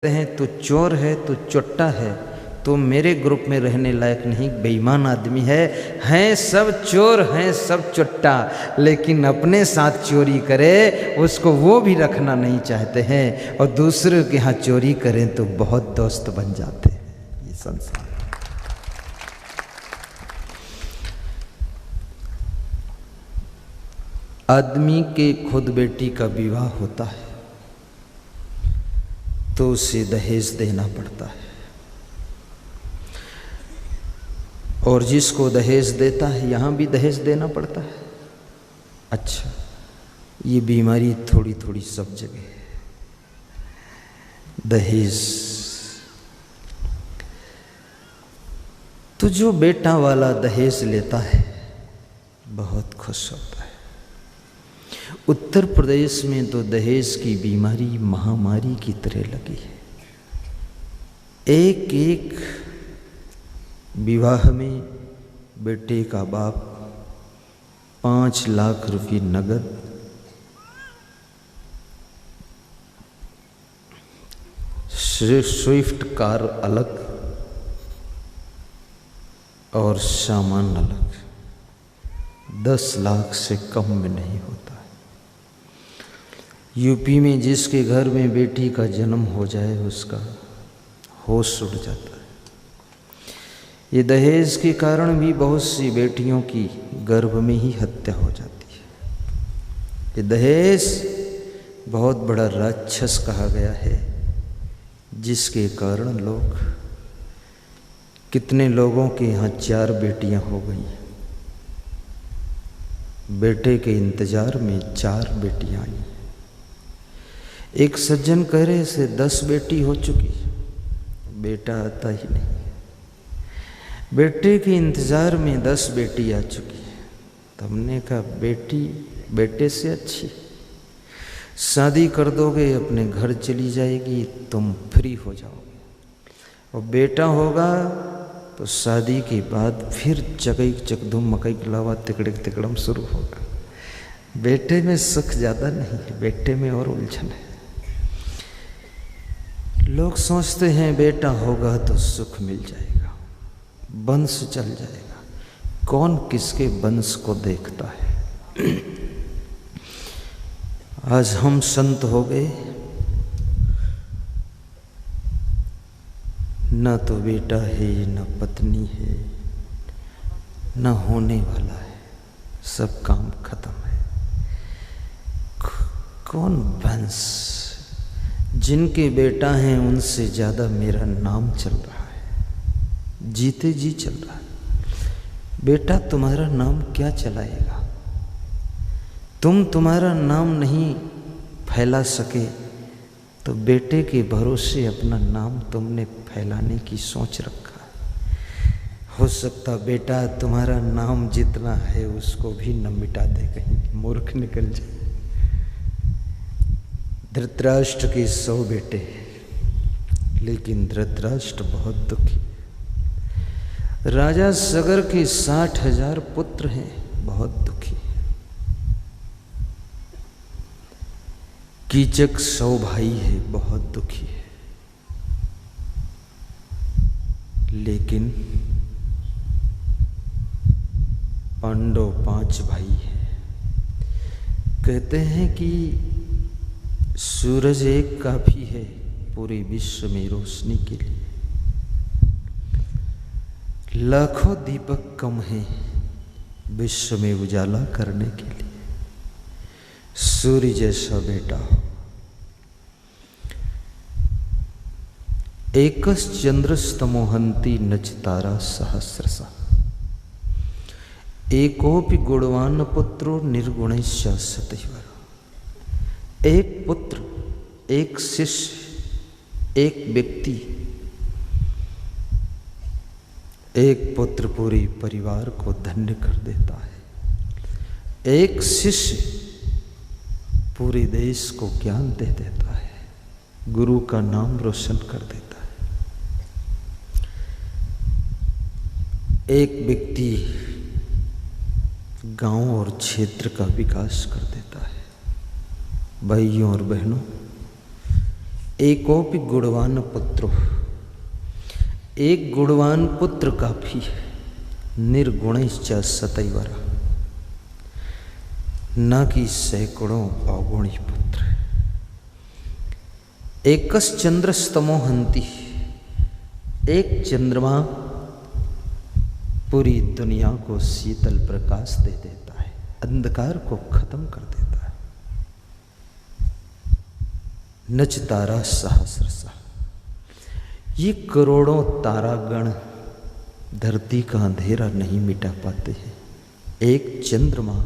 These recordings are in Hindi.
हैं तो चोर है तो चोट्टा है तो मेरे ग्रुप में रहने लायक नहीं, बेईमान आदमी है सब चोर हैं सब चोट्टा, लेकिन अपने साथ चोरी करे उसको वो भी रखना नहीं चाहते हैं और दूसरे के यहाँ चोरी करें तो बहुत दोस्त बन जाते हैं। ये संसार आदमी के खुद बेटी का विवाह होता है तो उसे दहेज देना पड़ता है, और जिसको दहेज देता है यहाँ भी दहेज देना पड़ता है। अच्छा, ये बीमारी थोड़ी थोड़ी सब जगह है। दहेज तो जो बेटा वाला दहेज लेता है बहुत खुश होता है। उत्तर प्रदेश में तो दहेज की बीमारी महामारी की तरह लगी है। एक एक विवाह में बेटे का बाप 5 लाख रुपये नगद, स्विफ्ट कार अलग और सामान अलग, 10 लाख से कम में नहीं होता है। यूपी में जिसके घर में बेटी का जन्म हो जाए उसका होश उड़ जाता है। ये दहेज के कारण भी बहुत सी बेटियों की गर्भ में ही हत्या हो जाती है। ये दहेज बहुत बड़ा राक्षस कहा गया है, जिसके कारण लोग, कितने लोगों के यहाँ 4 बेटियां हो गई, बेटे के इंतजार में 4 बेटियां आई। एक सज्जन कह रहे से 10 बेटी हो चुकी, बेटा आता ही नहीं। बेटे के इंतजार में 10 बेटी आ चुकी है। तो हमने कहा बेटी बेटे से अच्छी, शादी कर दोगे अपने घर चली जाएगी, तुम फ्री हो जाओगे, और बेटा होगा तो शादी के बाद फिर चकई चकधुम मकई के अलावा तिकड़े तिकड़म शुरू होगा। बेटे में सुख ज़्यादा नहीं है, बेटे में और उलझन है। लोग सोचते हैं बेटा होगा तो सुख मिल जाएगा, वंश चल जाएगा। कौन किसके वंश को देखता है। आज हम संत हो गए, न तो बेटा है न पत्नी है न होने वाला है, सब काम खत्म है। कौन वंश, जिनके बेटा हैं उनसे ज़्यादा मेरा नाम चल रहा है, जीते जी चल रहा है। बेटा तुम्हारा नाम क्या चलाएगा। तुम्हारा नाम नहीं फैला सके तो बेटे के भरोसे अपना नाम तुमने फैलाने की सोच रखा। हो सकता बेटा तुम्हारा नाम जितना है उसको भी न मिटा दे, कहीं मूर्ख निकल जाए। धृतराष्ट्र के 100 बेटे, लेकिन धृतराष्ट्र बहुत दुखी। राजा सगर के 60,000 पुत्र हैं, बहुत दुखी। कीचक 100 भाई है, बहुत दुखी है। लेकिन पांडव 5 भाई हैं। कहते हैं कि सूरज एक काफी है पूरे विश्व में रोशनी के लिए, लाखों दीपक कम हैं विश्व में उजाला करने के लिए। सूर्य जैसा बेटा हो। एकस चंद्रस्तमोहंती नचतारा सहस्रसा, एकोपि गुणवान पुत्रो निर्गुणैश्च सतैव। एक पुत्र, एक शिष्य, एक व्यक्ति, एक पुत्र पूरे परिवार को धन्य कर देता है। एक शिष्य पूरे देश को ज्ञान दे देता है, गुरु का नाम रोशन कर देता है। एक व्यक्ति गांव और क्षेत्र का विकास कर देता है। भाइयों और बहनों, एकोपि गुणवान पुत्र, एक गुणवान पुत्र काफी है। निर्गुणश्च सतैवरा, न कि सैकड़ों अवगुणी पुत्र। एकस चंद्रस्तमो हंति, एक चंद्रमा पूरी दुनिया को शीतल प्रकाश दे देता है, अंधकार को खत्म कर देता है। नच तारा सहस्रशः, ये करोड़ों तारागण धरती का अंधेरा नहीं मिटा पाते हैं। एक चंद्रमा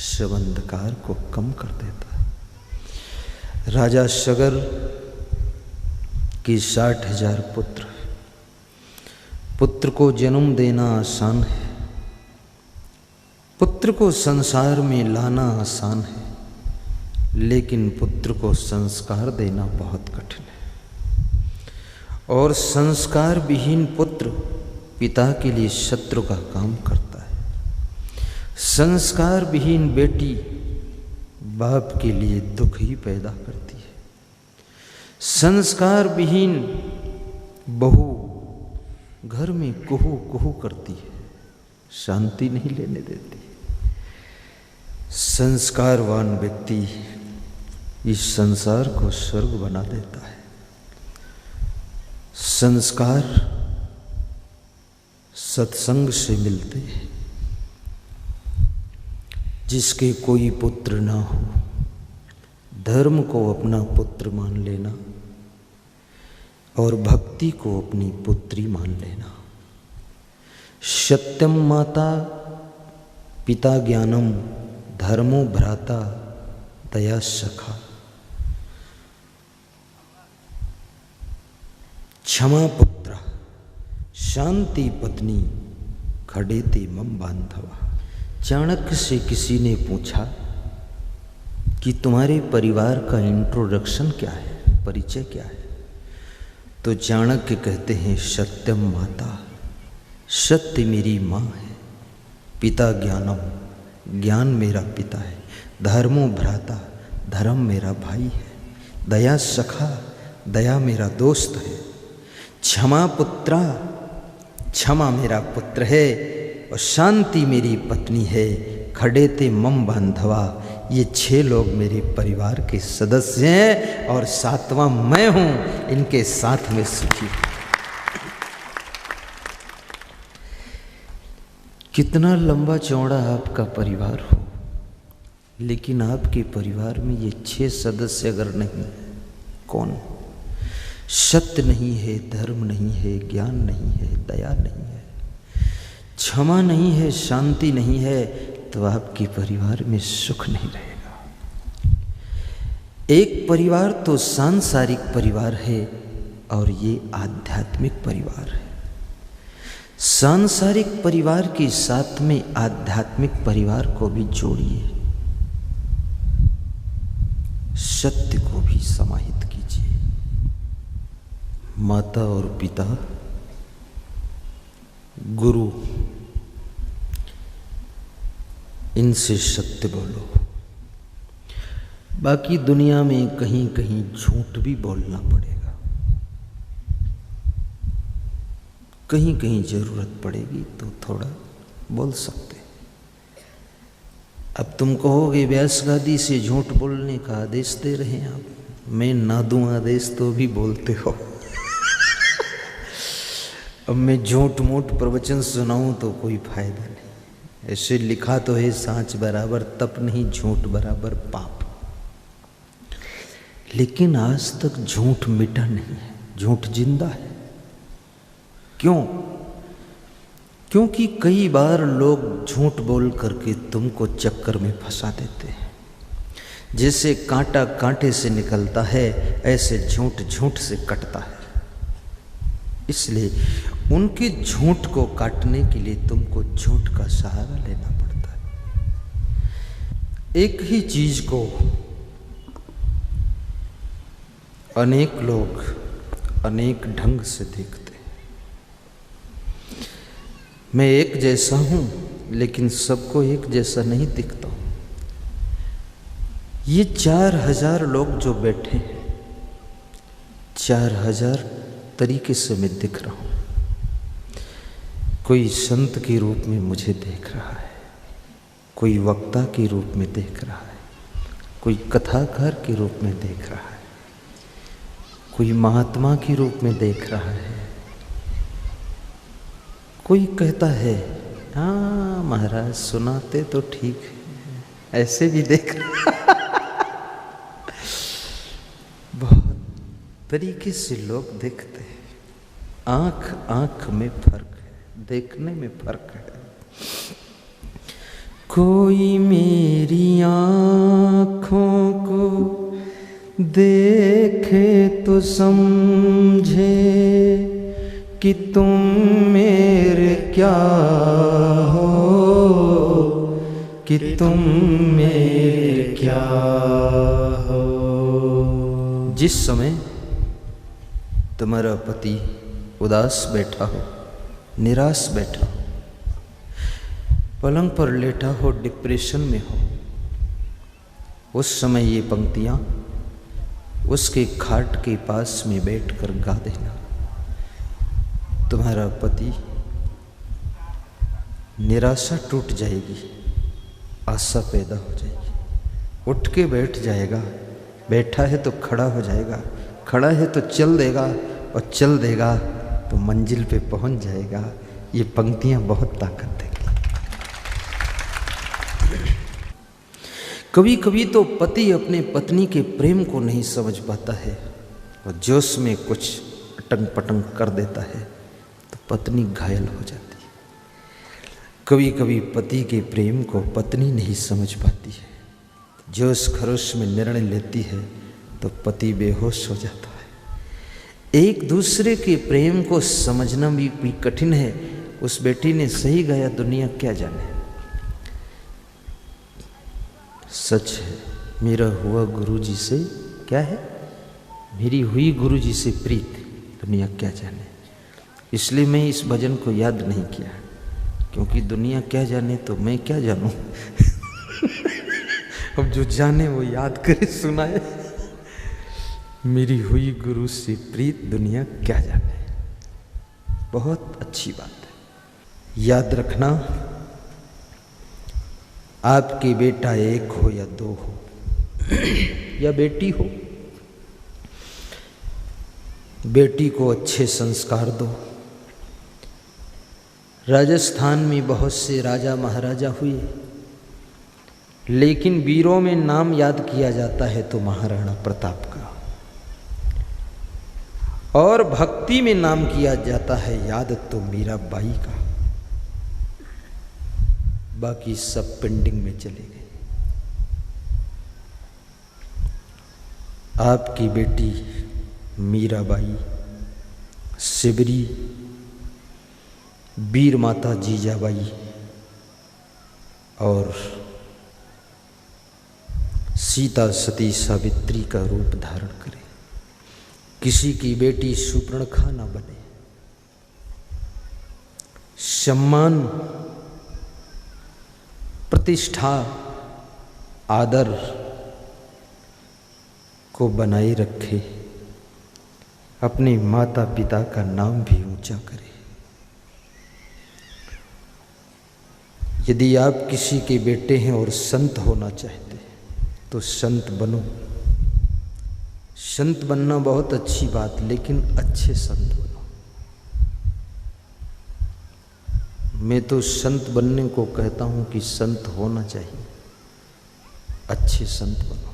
सब अंधकार को कम कर देता है। राजा सगर की 60,000 पुत्र, पुत्र को जन्म देना आसान है, पुत्र को संसार में लाना आसान है, लेकिन पुत्र को संस्कार देना बहुत कठिन है। और संस्कार विहीन पुत्र पिता के लिए शत्रु का काम करता है। संस्कार विहीन बेटी बाप के लिए दुख ही पैदा करती है। संस्कार विहीन बहू घर में कुहू कुहू करती है, शांति नहीं लेने देती। संस्कारवान व्यक्ति इस संसार को स्वर्ग बना देता है। संस्कार सत्संग से मिलते हैं। जिसके कोई पुत्र ना हो, धर्म को अपना पुत्र मान लेना और भक्ति को अपनी पुत्री मान लेना। सत्यम माता पिता ज्ञानम, धर्मो भ्राता दया सखा। क्षमा पुत्र शांति पत्नी, खड़ेते मम बांधवा। चाणक्य से किसी ने पूछा कि तुम्हारे परिवार का इंट्रोडक्शन क्या है, परिचय क्या है? तो चाणक्य कहते हैं सत्यम माता, सत्य मेरी माँ है। पिता ज्ञानम, ज्ञान मेरा पिता है। धर्मो भ्राता, धर्म मेरा भाई है। दया सखा, दया मेरा दोस्त है। क्षमा पुत्रा, क्षमा मेरा पुत्र है। और शांति मेरी पत्नी है। खड़ेते मम बांधवा, ये 6 लोग मेरे परिवार के सदस्य हैं और 7वां मैं हूं, इनके साथ में सुखी हूं। कितना लंबा चौड़ा आपका परिवार हो, लेकिन आपके परिवार में ये 6 सदस्य अगर नहीं है, कौन? सत्य नहीं है, धर्म नहीं है, ज्ञान नहीं है, दया नहीं है, क्षमा नहीं है, शांति नहीं है, तो आपके परिवार में सुख नहीं रहेगा। एक परिवार तो सांसारिक परिवार है और ये आध्यात्मिक परिवार है। सांसारिक परिवार के साथ में आध्यात्मिक परिवार को भी जोड़िए, सत्य को भी समाहित कीजिए। माता और पिता, गुरु, इनसे सत्य बोलो। बाकी दुनिया में कहीं कहीं झूठ भी बोलना पड़ेगा, कहीं कहीं जरूरत पड़ेगी तो थोड़ा बोल सकते। अब तुम कहोगे व्यास गादी से झूठ बोलने का आदेश दे रहे हैं आप, मैं ना दूं आदेश तो भी बोलते हो। अब मैं झूठ मूठ प्रवचन सुनाऊं तो कोई फायदा नहीं। ऐसे लिखा तो है, सांच बराबर तप नहीं, झूठ बराबर पाप। लेकिन आज तक झूठ मिटा नहीं है, झूठ जिंदा है। क्यों? क्योंकि कई बार लोग झूठ बोल करके तुमको चक्कर में फंसा देते हैं। जैसे कांटा कांटे से निकलता है, ऐसे झूठ झूठ से कटता है। इसलिए उनके झूठ को काटने के लिए तुमको झूठ का सहारा लेना पड़ता है। एक ही चीज को अनेक लोग अनेक ढंग से देखते हैं। मैं एक जैसा हूं, लेकिन सबको एक जैसा नहीं दिखता हूं। ये 4000 लोग जो बैठे हैं, 4000 तरीके से मैं दिख रहा हूँ। कोई संत के रूप में मुझे देख रहा है, कोई वक्ता के रूप में देख रहा है, कोई कथाकार के रूप में देख रहा है, कोई महात्मा के रूप में देख रहा है, कोई कहता है हाँ महाराज सुनाते तो ठीक है, ऐसे भी देख रहा है। बहुत तरीके से लोग देखते हैं। आंख आंख में फर्क है, देखने में फर्क है। कोई मेरी आँखों को देखे तो समझे कि तुम मेरे क्या हो, कि तुम मेरे क्या हो। जिस समय तुम्हारा पति उदास बैठा हो, निराश बैठा हो, पलंग पर लेटा हो, डिप्रेशन में हो, उस समय ये पंक्तियाँ उसके खाट के पास में बैठकर गा देना। तुम्हारा पति निराशा टूट जाएगी, आशा पैदा हो जाएगी, उठ के बैठ जाएगा, बैठा है तो खड़ा हो जाएगा, खड़ा है तो चल देगा, और चल देगा तो मंजिल पे पहुंच जाएगा। ये पंक्तियां बहुत ताकत देगी। कभी कभी तो पति अपने पत्नी के प्रेम को नहीं समझ पाता है और जोश में कुछ अटंग पटंग कर देता है तो पत्नी घायल हो जाती है। कभी कभी पति के प्रेम को पत्नी नहीं समझ पाती है, जोश खरोश में निर्णय लेती है तो पति बेहोश हो जाता है। एक दूसरे के प्रेम को समझना भी कठिन है। उस बेटी ने सही गाया, दुनिया क्या जाने। सच है, मेरा हुआ गुरुजी से क्या है, मेरी हुई गुरुजी से प्रीत, दुनिया क्या जाने। इसलिए मैं इस भजन को याद नहीं किया, क्योंकि दुनिया क्या जाने तो मैं क्या जानूं। अब जो जाने वो याद करे, सुनाए। मेरी हुई गुरु से प्रीत, दुनिया क्या जाने। बहुत अच्छी बात है। याद रखना, आपके बेटा एक हो या दो हो या बेटी हो, बेटी को अच्छे संस्कार दो। राजस्थान में बहुत से राजा महाराजा हुए, लेकिन वीरों में नाम याद किया जाता है तो महाराणा प्रताप का, और भक्ति में नाम किया जाता है याद तो मीराबाई का। बाकी सब पेंडिंग में चले गए। आपकी बेटी मीराबाई, सिबरी, वीर माता जीजाबाई और सीता सती सावित्री का रूप धारण करे। किसी की बेटी शूर्पणखा न बने। सम्मान, प्रतिष्ठा, आदर को बनाए रखे, अपने माता पिता का नाम भी ऊंचा करे। यदि आप किसी के बेटे हैं और संत होना चाहते हैं तो संत बनो। संत बनना बहुत अच्छी बात, लेकिन अच्छे संत बनो। मैं तो संत बनने को कहता हूं कि संत होना चाहिए, अच्छे संत बनो।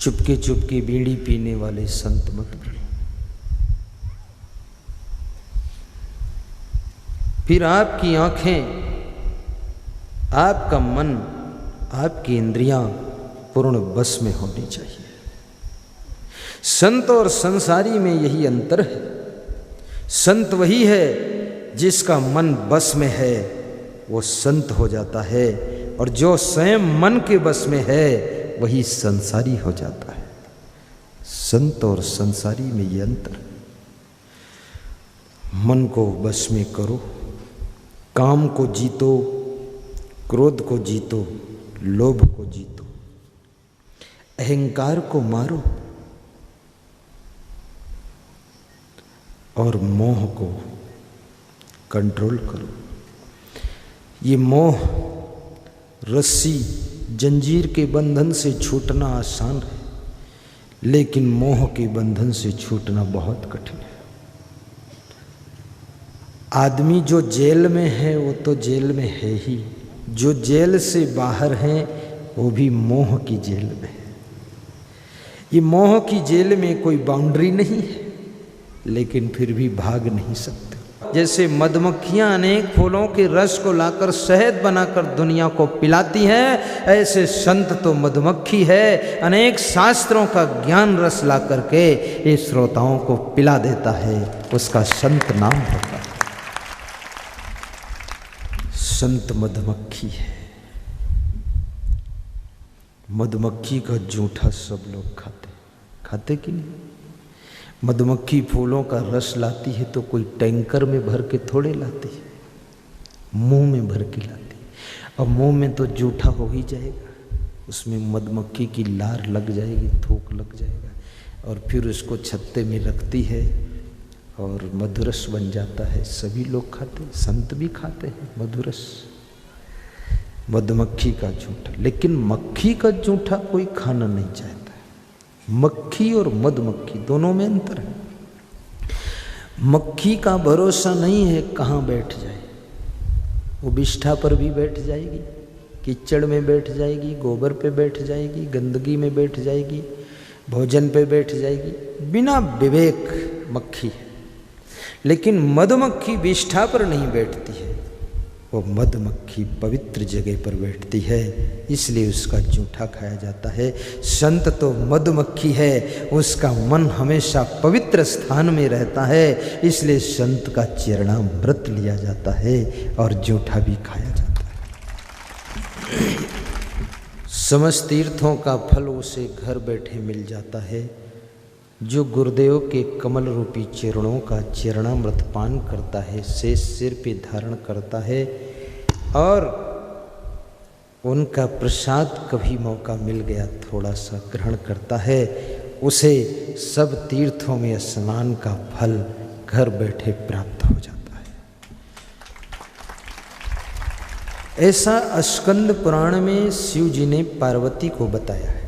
चुपके चुपके बीड़ी पीने वाले संत मत बनो। फिर आपकी आंखें, आपका मन, आपकी इंद्रियां पूर्ण बस में होनी चाहिए। संत और संसारी में यही अंतर है। संत वही है जिसका मन बस में है, वो संत हो जाता है, और जो स्वयं मन के बस में है वही संसारी हो जाता है। संत और संसारी में ये अंतर। मन को बस में करो, काम को जीतो, क्रोध को जीतो, लोभ को जीतो, अहंकार को मारो, और मोह को कंट्रोल करो। ये मोह रस्सी जंजीर के बंधन से छूटना आसान है, लेकिन मोह के बंधन से छूटना बहुत कठिन है। आदमी जो जेल में है वो तो जेल में है ही, जो जेल से बाहर है वो भी मोह की जेल में है। ये मोह की जेल में कोई बाउंड्री नहीं है, लेकिन फिर भी भाग नहीं सकते। जैसे मधुमक्खियां अनेक फूलों के रस को लाकर शहद बनाकर दुनिया को पिलाती हैं, ऐसे संत तो मधुमक्खी है, अनेक शास्त्रों का ज्ञान रस ला करके ये श्रोताओं को पिला देता है, उसका संत नाम होता है। संत मधुमक्खी है। मधुमक्खी का जूठा सब लोग खाते कि नहीं? मधुमक्खी फूलों का रस लाती है तो कोई टैंकर में भर के थोड़े लाती है, मुंह में भर के लाती है। और मुंह में तो जूठा हो ही जाएगा, उसमें मधुमक्खी की लार लग जाएगी, थूक लग जाएगा, और फिर उसको छत्ते में रखती है और मधुरस बन जाता है। सभी लोग खाते हैं, संत भी खाते हैं मधुरस, मधुमक्खी का जूठा। लेकिन मक्खी का जूठा कोई खाना नहीं चाहता। मक्खी और मधुमक्खी दोनों में अंतर है। मक्खी का भरोसा नहीं है कहाँ बैठ जाए, वो बिष्ठा पर भी बैठ जाएगी, कीचड़ में बैठ जाएगी, गोबर पे बैठ जाएगी, गंदगी में बैठ जाएगी, भोजन पे बैठ जाएगी, बिना विवेक मक्खी है। लेकिन मधुमक्खी विष्ठा पर नहीं बैठती है, वो मधुमक्खी पवित्र जगह पर बैठती है, इसलिए उसका जूठा खाया जाता है। संत तो मधुमक्खी है, उसका मन हमेशा पवित्र स्थान में रहता है, इसलिए संत का चरणामृत लिया जाता है और जूठा भी खाया जाता है। समस्त तीर्थों का फल उसे घर बैठे मिल जाता है। जो गुरुदेव के कमल रूपी चरणों का चरणामृत पान करता है, शेष सिर पे धारण करता है और उनका प्रसाद कभी मौका मिल गया थोड़ा सा ग्रहण करता है, उसे सब तीर्थों में स्नान का फल घर बैठे प्राप्त हो जाता है। ऐसा स्कंद पुराण में शिव जी ने पार्वती को बताया है।